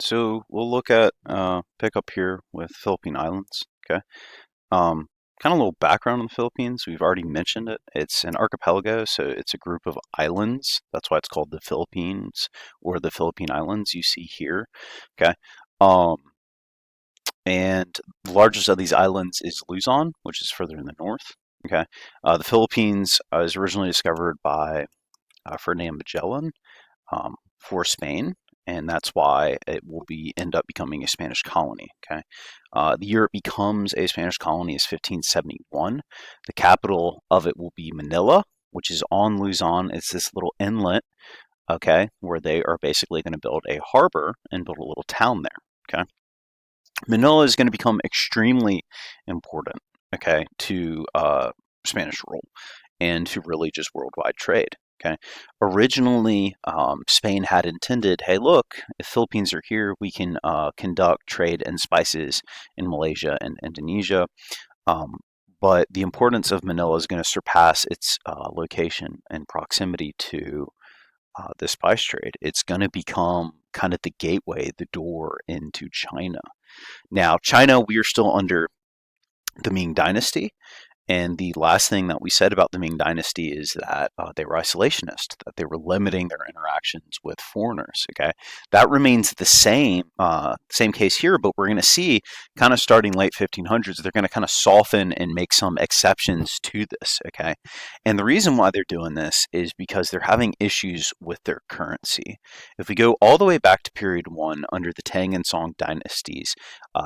So we'll look at pick up here with Philippine Islands. Okay. Kind of a little background on the Philippines. We've already mentioned it. It's an archipelago, so it's a group of islands. That's why it's called the Philippines or the Philippine Islands you see here. Okay. Um, and the largest of these islands is Luzon, which is further in the north. Okay. The Philippines was originally discovered by Ferdinand Magellan for Spain, and that's why it will be end up becoming a Spanish colony. Okay, the year it becomes a Spanish colony is 1571. The capital of it will be Manila, which is on Luzon. It's this little inlet, okay, where they are basically going to build a harbor and build a little town there. Okay, Manila is going to become extremely important, okay, to Spanish rule and to really just worldwide trade. Okay. Originally, Spain had intended, hey, look, if Philippines are here, we can conduct trade in spices in Malaysia and Indonesia. Um, but the importance of Manila is going to surpass its location and proximity to the spice trade. It's going to become kind of the gateway, the door into China. Now, China, we are still under the Ming Dynasty. And the last thing that we said about the Ming Dynasty is that they were isolationist, that they were limiting their interactions with foreigners. Okay, that remains the same case here, but we're going to see kind of starting late 1500s, they're going to kind of soften and make some exceptions to this. Okay, and the reason why they're doing this is because they're having issues with their currency. If we go all the way back to period one under the Tang and Song dynasties,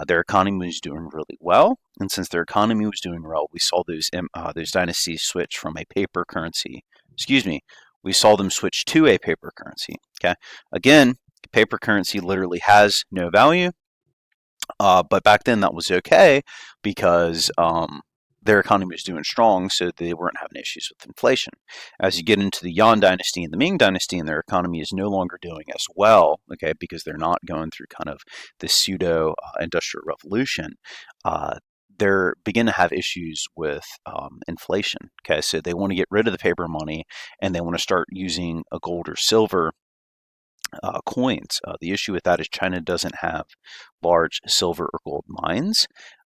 their economy was doing really well. And since their economy was doing well, we saw those dynasties switch from a paper currency. Excuse me, we saw them switch to a paper currency. Okay, again, paper currency literally has no value, but back then that was okay because their economy was doing strong, so they weren't having issues with inflation. As you get into the Yuan dynasty and the Ming dynasty, and their economy is no longer doing as well, okay, because they're not going through kind of this pseudo industrial revolution. They're begin to have issues with inflation. Okay, so they want to get rid of the paper money and they want to start using a gold or silver coins. The issue with that is China doesn't have large silver or gold mines.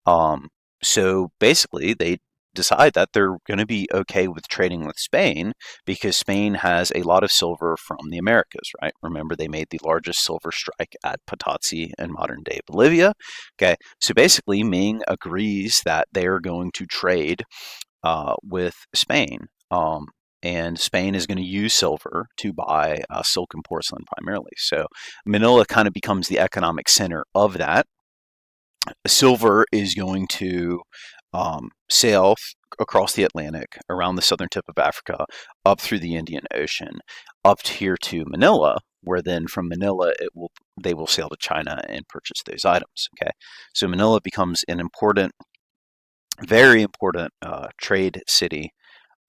Um, so basically, they decide that they're going to be okay with trading with Spain because Spain has a lot of silver from the Americas, right? Remember, they made the largest silver strike at Potosi in modern day Bolivia. Okay, so basically, Ming agrees that they are going to trade with Spain. And Spain is going to use silver to buy silk and porcelain primarily. So Manila kind of becomes the economic center of that. Silver is going to sail across the Atlantic, around the southern tip of Africa, up through the Indian Ocean, up here to Manila, where then from Manila they will sail to China and purchase those items. Okay, so Manila becomes an important, very important trade city,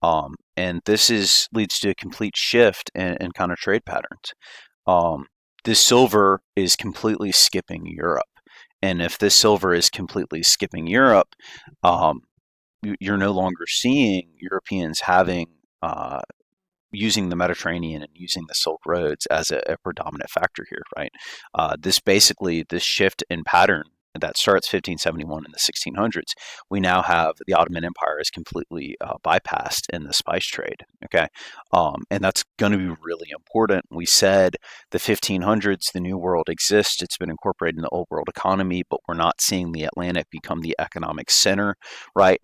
and this leads to a complete shift in kind of trade patterns. Um, this silver is completely skipping Europe. And if this silver is completely skipping Europe, um, you're no longer seeing Europeans having using the Mediterranean and using the Silk Roads as a predominant factor here, right? This shift in pattern that starts 1571 in the 1600s, we now have the Ottoman Empire is completely bypassed in the spice trade. Okay, and that's going to be really important. We said the 1500s, the New World exists; it's been incorporated in the Old World economy, but we're not seeing the Atlantic become the economic center, right?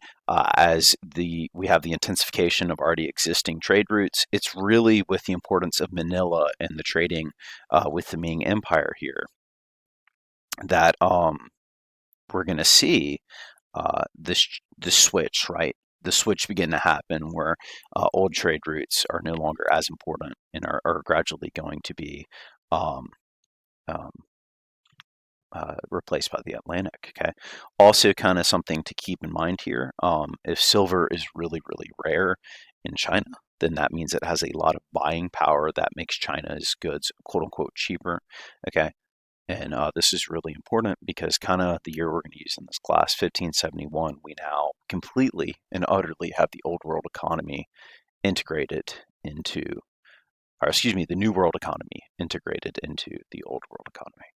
As we have the intensification of already existing trade routes. It's really with the importance of Manila and the trading with the Ming Empire here that we're going to see this switch, right? The switch begin to happen where old trade routes are no longer as important and are gradually going to be um, um, replaced by the Atlantic. Okay. Also, kind of something to keep in mind here. If silver is really, really rare in China, then that means it has a lot of buying power that makes China's goods quote unquote cheaper. Okay. And this is really important because kind of the year we're going to use in this class, 1571, we now completely and utterly have the old world economy integrated into, or excuse me, the new world economy integrated into the old world economy.